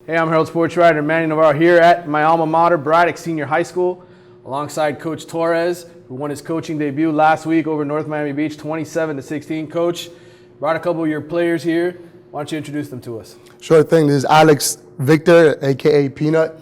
Hey, I'm Herald sportswriter Manny Navarro here at my alma mater, Braddock Senior High School, alongside Coach Torres, who won his coaching debut last week over North Miami Beach, 27-16. Coach, brought a couple of your players here. Why don't you introduce them to us? Sure thing. This is Alex Victor, a.k.a. Peanut.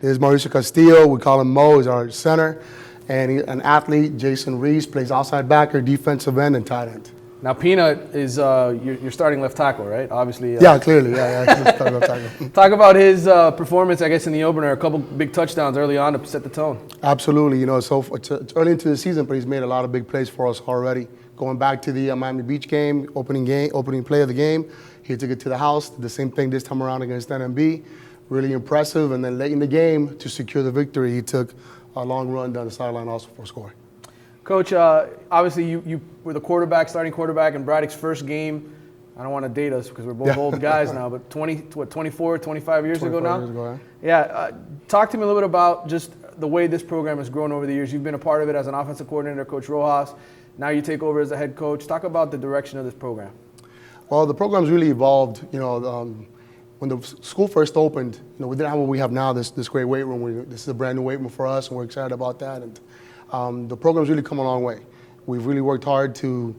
This is Mauricio Castillo. We call him Mo. He's our center. And an athlete, Jason Reese, plays outside backer, defensive end, and tight end. Now, Peanut is your starting left tackle, right? Obviously. Yeah, clearly. Yeah. Starting left tackle. Talk about his performance, I guess, in the opener. A couple big touchdowns early on to set the tone. Absolutely. So it's early into the season, but he's made a lot of big plays for us already. Going back to the Miami Beach game, opening play of the game, he took it to the house. Did the same thing this time around against NMB. Really impressive. And then late in the game, to secure the victory, he took a long run down the sideline also for scoring. Coach, obviously you were the starting quarterback in Braddock's first game. I don't want to date us because we're both old guys now, but 25 years ago now? Years ago, yeah. Talk to me a little bit about just the way this program has grown over the years. You've been a part of it as an offensive coordinator, Coach Rojas. Now you take over as a head coach. Talk about the direction of this program. Well, the program's really evolved. When the school first opened, we didn't have what we have now, this great weight room. This is a brand new weight room for us, and we're excited about that. And the program's really come a long way. We've really worked hard to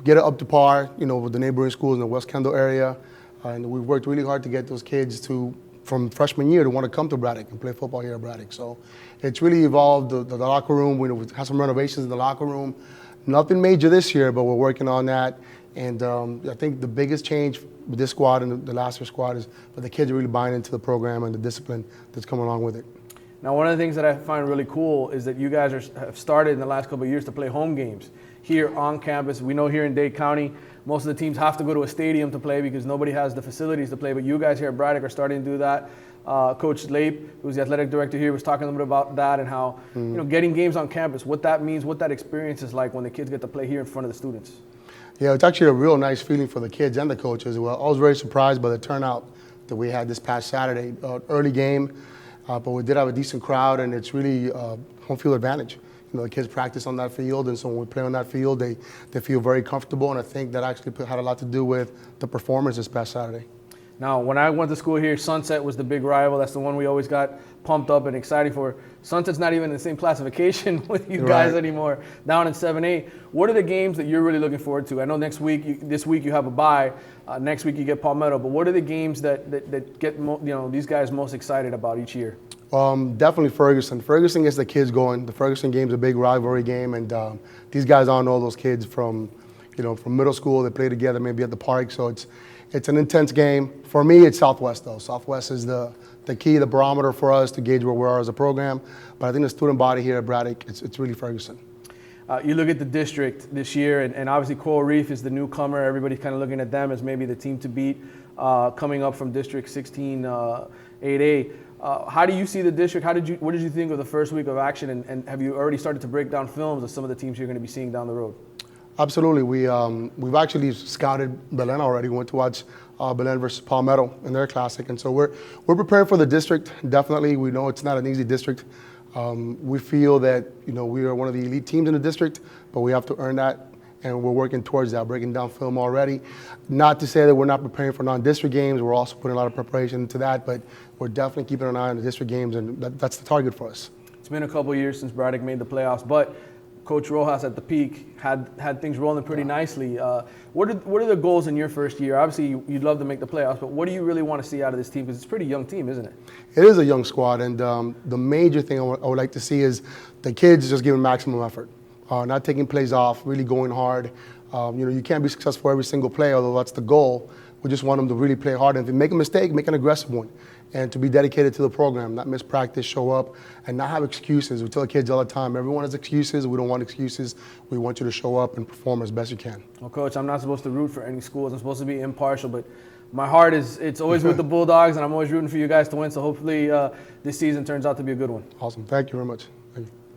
get it up to par, with the neighboring schools in the West Kendall area. And we've worked really hard to get those kids from freshman year to want to come to Braddock and play football here at Braddock. So it's really evolved the locker room. We had some renovations in the locker room. Nothing major this year, but we're working on that. And I think the biggest change with this squad and the last year's squad is that the kids are really buying into the program and the discipline that's coming along with it. Now, one of the things that I find really cool is that you guys have started in the last couple of years to play home games here on campus. We know here in Dade County, most of the teams have to go to a stadium to play because nobody has the facilities to play, but you guys here at Braddock are starting to do that. Coach Lape, who's the athletic director here, was talking a little bit about that and how getting games on campus, what that means, what that experience is like when the kids get to play here in front of the students. Yeah, it's actually a real nice feeling for the kids and the coaches. Well, I was very surprised by the turnout that we had this past Saturday. Early game, but we did have a decent crowd, and it's really home field advantage. The kids practice on that field, and so when we play on that field, they feel very comfortable, and I think that actually had a lot to do with the performance this past Saturday. Now, when I went to school here, Sunset was the big rival. That's the one we always got pumped up and excited for. Sunset's not even in the same classification with you guys anymore, down in 7A. What are the games that you're really looking forward to? I know this week you have a bye. Next week you get Palmetto. But what are the games that get these guys most excited about each year? Definitely Ferguson. Ferguson gets the kids going. The Ferguson game's a big rivalry game, and these guys all know those kids from middle school. They play together, maybe at the park. So it's an intense game. For me, it's Southwest, though. Southwest is the key, the barometer for us to gauge where we are as a program. But I think the student body here at Braddock, it's really Ferguson. You look at the district this year, and obviously Coral Reef is the newcomer. Everybody's kind of looking at them as maybe the team to beat coming up from District 16 8A. How do you see the district? What did you think of the first week of action? And have you already started to break down films of some of the teams you're going to be seeing down the road? Absolutely. We've actually scouted Belen already. We went to watch Belen versus Palmetto in their classic, and so we're preparing for the district. Definitely, we know it's not an easy district. We feel that we are one of the elite teams in the district, but we have to earn that, and we're working towards that. Breaking down film already. Not to say that we're not preparing for non-district games. We're also putting a lot of preparation into that, but we're definitely keeping an eye on the district games, and that's the target for us. It's been a couple of years since Braddock made the playoffs, but Coach Rojas at the peak had things rolling pretty nicely. What are the goals in your first year? Obviously, you'd love to make the playoffs, but what do you really want to see out of this team? Because it's a pretty young team, isn't it? It is a young squad, and the major thing I would like to see is the kids just giving maximum effort, not taking plays off, really going hard. You can't be successful every single play, although that's the goal. We just want them to really play hard, and if they make a mistake, make an aggressive one. And to be dedicated to the program, not miss practice, show up, and not have excuses. We tell the kids all the time, everyone has excuses. We don't want excuses. We want you to show up and perform as best you can. Well, Coach, I'm not supposed to root for any schools. I'm supposed to be impartial, but my heart it's always with the Bulldogs, and I'm always rooting for you guys to win. So hopefully this season turns out to be a good one. Awesome. Thank you very much.